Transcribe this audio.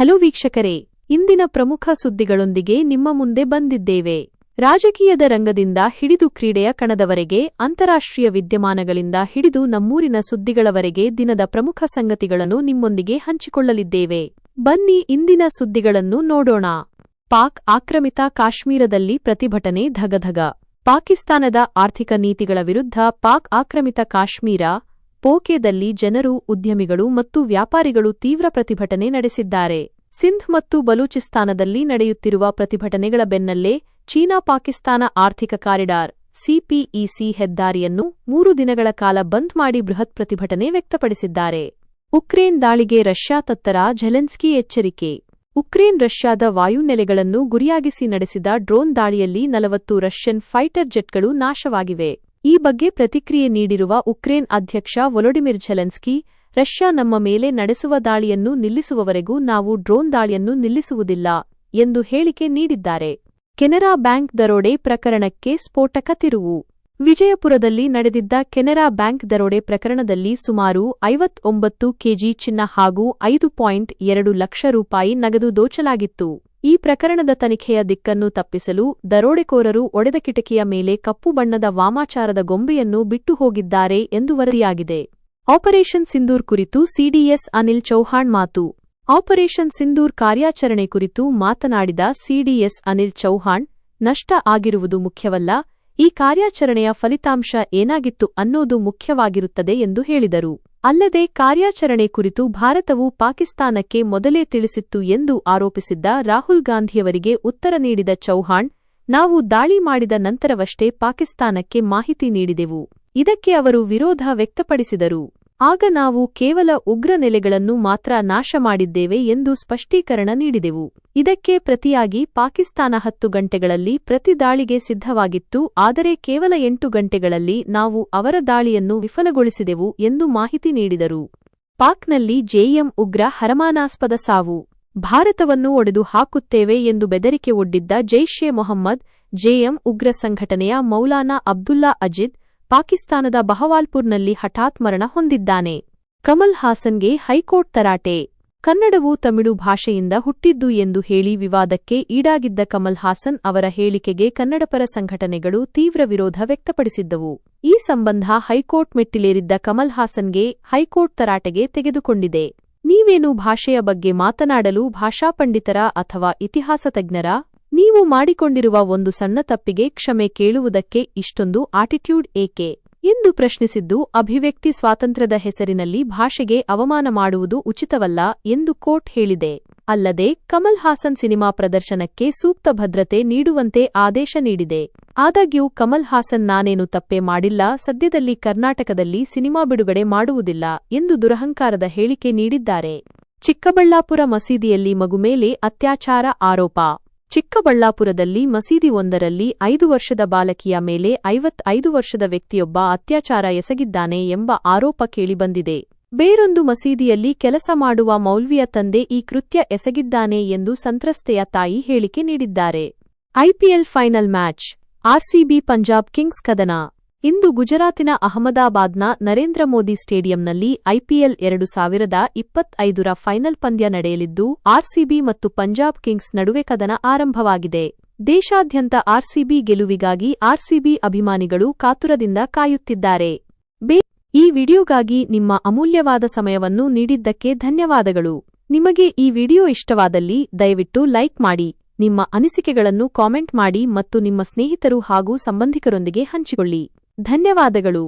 Hello ವೀಕ್ಷಕರೇ, ಇಂದಿನ ಪ್ರಮುಖ ಸುದ್ದಿಗಳೊಂದಿಗೆ ನಿಮ್ಮ ಮುಂದೆ ಬಂದಿದ್ದೇವೆ. ರಾಜಕೀಯದ ರಂಗದಿಂದ ಹಿಡಿದು ಕ್ರೀಡೆಯ ಕಣದವರೆಗೆ, ಅಂತಾರಾಷ್ಟ್ರೀಯ ವಿದ್ಯಮಾನಗಳಿಂದ ಹಿಡಿದು ನಮ್ಮೂರಿನ ಸುದ್ದಿಗಳವರೆಗೆ ದಿನದ ಪ್ರಮುಖ ಸಂಗತಿಗಳನ್ನು ನಿಮ್ಮೊಂದಿಗೆ ಹಂಚಿಕೊಳ್ಳಲಿದ್ದೇವೆ. ಬನ್ನಿ ಇಂದಿನ ಸುದ್ದಿಗಳನ್ನು ನೋಡೋಣ. ಪಾಕ್ ಆಕ್ರಮಿತ ಕಾಶ್ಮೀರದಲ್ಲಿ ಪ್ರತಿಭಟನೆ ಧಗಧಗ. ಪಾಕಿಸ್ತಾನದ ಆರ್ಥಿಕ ನೀತಿಗಳ ವಿರುದ್ಧ ಪಾಕ್ ಆಕ್ರಮಿತ ಕಾಶ್ಮೀರ ಪೋಕೆದಲ್ಲಿ ಜನರು, ಉದ್ಯಮಿಗಳು ಮತ್ತು ವ್ಯಾಪಾರಿಗಳು ತೀವ್ರ ಪ್ರತಿಭಟನೆ ನಡೆಸಿದ್ದಾರೆ. ಸಿಂಧ್ ಮತ್ತು ಬಲೂಚಿಸ್ತಾನದಲ್ಲಿ ನಡೆಯುತ್ತಿರುವ ಪ್ರತಿಭಟನೆಗಳ ಬೆನ್ನಲ್ಲೇ ಚೀನಾ-ಪಾಕಿಸ್ತಾನ ಆರ್ಥಿಕ ಕಾರಿಡಾರ್ ಸಿಪಿಇಸಿ ಹೆದ್ದಾರಿಯನ್ನು 3 ದಿನಗಳ ಕಾಲ ಬಂದ್ ಮಾಡಿ ಬೃಹತ್ ಪ್ರತಿಭಟನೆ ವ್ಯಕ್ತಪಡಿಸಿದ್ದಾರೆ. ಉಕ್ರೇನ್ ದಾಳಿಗೆ ರಷ್ಯಾ ತತ್ತರ, ಝೆಲೆನ್ಸ್ಕಿ ಎಚ್ಚರಿಕೆ. ಉಕ್ರೇನ್ ರಷ್ಯಾದ ವಾಯುನೆಲೆಗಳನ್ನು ಗುರಿಯಾಗಿಸಿ ನಡೆಸಿದ ಡ್ರೋನ್ ದಾಳಿಯಲ್ಲಿ 40 ರಷ್ಯನ್ ಫೈಟರ್ ಜೆಟ್ಗಳು ನಾಶವಾಗಿವೆ. ಈ ಬಗ್ಗೆ ಪ್ರತಿಕ್ರಿಯೆ ನೀಡಿರುವ ಉಕ್ರೇನ್ ಅಧ್ಯಕ್ಷ ವೊಲೊಡಿಮಿರ್ ಝೆಲೆನ್ಸ್ಕಿ, ರಷ್ಯಾ ನಮ್ಮ ಮೇಲೆ ನಡೆಸುವ ದಾಳಿಯನ್ನು ನಿಲ್ಲಿಸುವವರೆಗೂ ನಾವು ಡ್ರೋನ್ ದಾಳಿಯನ್ನು ನಿಲ್ಲಿಸುವುದಿಲ್ಲ ಎಂದು ಹೇಳಿಕೆ ನೀಡಿದ್ದಾರೆ. ಕೆನರಾ ಬ್ಯಾಂಕ್ ದರೋಡೆ ಪ್ರಕರಣಕ್ಕೆ ಸ್ಫೋಟಕ ತಿರುವು. ವಿಜಯಪುರದಲ್ಲಿ ನಡೆದಿದ್ದ ಕೆನರಾ ಬ್ಯಾಂಕ್ ದರೋಡೆ ಪ್ರಕರಣದಲ್ಲಿ ಸುಮಾರು 59 ಕೆಜಿ ಚಿನ್ನ ಹಾಗೂ 5.2 ಲಕ್ಷ ರೂಪಾಯಿ ನಗದು ದೋಚಲಾಗಿತ್ತು. ಈ ಪ್ರಕರಣದ ತನಿಖೆಯ ದಿಕ್ಕನ್ನು ತಪ್ಪಿಸಲು ದರೋಡೆಕೋರರು ಒಡೆದ ಕಿಟಕಿಯ ಮೇಲೆ ಕಪ್ಪು ಬಣ್ಣದ ವಾಮಾಚಾರದ ಗೊಂಬೆಯನ್ನು ಬಿಟ್ಟು ಹೋಗಿದ್ದಾರೆ ಎಂದು ವರದಿಯಾಗಿದೆ. ಆಪರೇಷನ್ ಸಿಂಧೂರ್ ಕುರಿತು ಸಿಡಿಎಸ್ ಅನಿಲ್ ಚೌಹಾಣ್ ಮಾತು. ಆಪರೇಷನ್ ಸಿಂಧೂರ್ ಕಾರ್ಯಾಚರಣೆ ಕುರಿತು ಮಾತನಾಡಿದ ಸಿಡಿಎಸ್ ಅನಿಲ್ ಚೌಹಾಣ್, ನಷ್ಟ ಆಗಿರುವುದು ಮುಖ್ಯವಲ್ಲ, ಈ ಕಾರ್ಯಾಚರಣೆಯ ಫಲಿತಾಂಶ ಏನಾಗಿತ್ತು ಅನ್ನೋದು ಮುಖ್ಯವಾಗಿರುತ್ತದೆ ಎಂದು ಹೇಳಿದರು. ಅಲ್ಲದೆ ಕಾರ್ಯಾಚರಣೆ ಕುರಿತು ಭಾರತವು ಪಾಕಿಸ್ತಾನಕ್ಕೆ ಮೊದಲೇ ತಿಳಿಸಿತ್ತು ಎಂದು ಆರೋಪಿಸಿದ್ದ ರಾಹುಲ್ ಗಾಂಧಿಯವರಿಗೆ ಉತ್ತರ ನೀಡಿದ ಚೌಹಾಣ್, ನಾವು ದಾಳಿ ಮಾಡಿದ ನಂತರವಷ್ಟೇ ಪಾಕಿಸ್ತಾನಕ್ಕೆ ಮಾಹಿತಿ ನೀಡಿದೆವು. ಇದಕ್ಕೆ ಅವರು ವಿರೋಧ ವ್ಯಕ್ತಪಡಿಸಿದರು. ಆಗ ನಾವು ಕೇವಲ ಉಗ್ರ ನೆಲೆಗಳನ್ನು ಮಾತ್ರ ನಾಶ ಮಾಡಿದ್ದೇವೆ ಎಂದು ಸ್ಪಷ್ಟೀಕರಣ ನೀಡಿದೆವು. ಇದಕ್ಕೆ ಪ್ರತಿಯಾಗಿ ಪಾಕಿಸ್ತಾನ 10 ಗಂಟೆಗಳಲ್ಲಿ ಪ್ರತಿ ದಾಳಿಗೆ ಸಿದ್ಧವಾಗಿತ್ತು, ಆದರೆ ಕೇವಲ 8 ಗಂಟೆಗಳಲ್ಲಿ ನಾವು ಅವರ ದಾಳಿಯನ್ನು ವಿಫಲಗೊಳಿಸಿದೆವು ಎಂದು ಮಾಹಿತಿ ನೀಡಿದರು. ಪಾಕ್ನಲ್ಲಿ ಜೆಎಂ ಉಗ್ರ ಅನುಮಾನಾಸ್ಪದ ಸಾವು. ಭಾರತವನ್ನು ಒಡೆದು ಹಾಕುತ್ತೇವೆ ಎಂದು ಬೆದರಿಕೆ ಒಡ್ಡಿದ್ದ ಜೈಷ್ ಎ ಮೊಹಮ್ಮದ್ ಜೆಎಂ ಉಗ್ರ ಸಂಘಟನೆಯ ಮೌಲಾನಾ ಅಬ್ದುಲ್ಲಾ ಅಜಿದ್ ಪಾಕಿಸ್ತಾನದ ಬಹವಾಲ್ಪುರ್ನಲ್ಲಿ ಹಠಾತ್ ಮರಣ ಹೊಂದಿದ್ದಾನೆ. ಕಮಲ್ ಹಾಸನ್ಗೆ ಹೈಕೋರ್ಟ್ ತರಾಟೆ. ಕನ್ನಡವು ತಮಿಳು ಭಾಷೆಯಿಂದ ಹುಟ್ಟಿದ್ದು ಎಂದು ಹೇಳಿ ವಿವಾದಕ್ಕೆ ಈಡಾಗಿದ್ದ ಕಮಲ್ ಹಾಸನ್ ಅವರ ಹೇಳಿಕೆಗೆ ಕನ್ನಡಪರ ಸಂಘಟನೆಗಳು ತೀವ್ರ ವಿರೋಧ ವ್ಯಕ್ತಪಡಿಸಿದ್ದವು. ಈ ಸಂಬಂಧ ಹೈಕೋರ್ಟ್ ಮೆಟ್ಟಿಲೇರಿದ್ದ ಕಮಲ್ ಹಾಸನ್ಗೆ ಹೈಕೋರ್ಟ್ ತರಾಟೆಗೆ ತೆಗೆದುಕೊಂಡಿದೆ. ನೀವೇನು ಭಾಷೆಯ ಬಗ್ಗೆ ಮಾತನಾಡಲು ಭಾಷಾ ಪಂಡಿತರ ಅಥವಾ ಇತಿಹಾಸ ತಜ್ಞರ? ನೀವು ಮಾಡಿಕೊಂಡಿರುವ ಒಂದು ಸಣ್ಣ ತಪ್ಪಿಗೆ ಕ್ಷಮೆ ಕೇಳುವುದಕ್ಕೆ ಇಷ್ಟೊಂದು ಆಟಿಟ್ಯೂಡ್ ಏಕೆ ಎಂದು ಪ್ರಶ್ನಿಸಿದ್ದು, ಅಭಿವ್ಯಕ್ತಿ ಸ್ವಾತಂತ್ರ್ಯದ ಹೆಸರಿನಲ್ಲಿ ಭಾಷೆಗೆ ಅವಮಾನ ಮಾಡುವುದು ಉಚಿತವಲ್ಲ ಎಂದು ಕೋರ್ಟ್ ಹೇಳಿದೆ. ಅಲ್ಲದೆ ಕಮಲ್ ಹಾಸನ್ ಸಿನಿಮಾ ಪ್ರದರ್ಶನಕ್ಕೆ ಸೂಕ್ತ ಭದ್ರತೆ ನೀಡುವಂತೆ ಆದೇಶ ನೀಡಿದೆ. ಆದಾಗ್ಯೂ ಕಮಲ್ ಹಾಸನ್ ನಾನೇನು ತಪ್ಪೇ ಮಾಡಿಲ್ಲ, ಸದ್ಯದಲ್ಲಿ ಕರ್ನಾಟಕದಲ್ಲಿ ಸಿನಿಮಾ ಬಿಡುಗಡೆ ಮಾಡುವುದಿಲ್ಲ ಎಂದು ದುರಹಂಕಾರದ ಹೇಳಿಕೆ ನೀಡಿದ್ದಾರೆ. ಚಿಕ್ಕಬಳ್ಳಾಪುರ ಮಸೀದಿಯಲ್ಲಿ ಮಗು ಮೇಲೆ ಅತ್ಯಾಚಾರ ಆರೋಪ. ಚಿಕ್ಕಬಳ್ಳಾಪುರದಲ್ಲಿ ಮಸೀದಿಯೊಂದರಲ್ಲಿ 5 ವರ್ಷದ ಬಾಲಕಿಯ ಮೇಲೆ 55 ವರ್ಷದ ವ್ಯಕ್ತಿಯೊಬ್ಬ ಅತ್ಯಾಚಾರ ಎಸಗಿದ್ದಾನೆ ಎಂಬ ಆರೋಪ ಕೇಳಿಬಂದಿದೆ. ಬೇರೊಂದು ಮಸೀದಿಯಲ್ಲಿ ಕೆಲಸ ಮಾಡುವ ಮೌಲ್ವಿಯ ತಂದೆ ಈ ಕೃತ್ಯ ಎಸಗಿದ್ದಾನೆ ಎಂದು ಸಂತ್ರಸ್ತೆಯ ತಾಯಿ ಹೇಳಿಕೆ ನೀಡಿದ್ದಾರೆ. IPL final match. RCB Punjab Kings ಕದನ. ಇಂದು ಗುಜರಾತಿನ ಅಹಮದಾಬಾದ್ನ ನರೇಂದ್ರ ಮೋದಿ ಸ್ಟೇಡಿಯಂನಲ್ಲಿ ಐಪಿಎಲ್ 2025ರ ಫೈನಲ್ ಪಂದ್ಯ ನಡೆಯಲಿದ್ದು, ಆರ್ಸಿಬಿ ಮತ್ತು ಪಂಜಾಬ್ ಕಿಂಗ್ಸ್ ನಡುವೆ ಕದನ ಆರಂಭವಾಗಿದೆ. ದೇಶಾದ್ಯಂತ ಆರ್ಸಿಬಿ ಗೆಲುವಿಗಾಗಿ ಆರ್ಸಿಬಿ ಅಭಿಮಾನಿಗಳು ಕಾತುರದಿಂದ ಕಾಯುತ್ತಿದ್ದಾರೆ. ಈ ವಿಡಿಯೋಗಾಗಿ ನಿಮ್ಮ ಅಮೂಲ್ಯವಾದ ಸಮಯವನ್ನು ನೀಡಿದ್ದಕ್ಕೆ ಧನ್ಯವಾದಗಳು. ನಿಮಗೆ ಈ ವಿಡಿಯೋ ಇಷ್ಟವಾದಲ್ಲಿ ದಯವಿಟ್ಟು ಲೈಕ್ ಮಾಡಿ, ನಿಮ್ಮ ಅನಿಸಿಕೆಗಳನ್ನು ಕಾಮೆಂಟ್ ಮಾಡಿ ಮತ್ತು ನಿಮ್ಮ ಸ್ನೇಹಿತರು ಹಾಗೂ ಸಂಬಂಧಿಕರೊಂದಿಗೆ ಹಂಚಿಕೊಳ್ಳಿ. ಧನ್ಯವಾದಗಳು.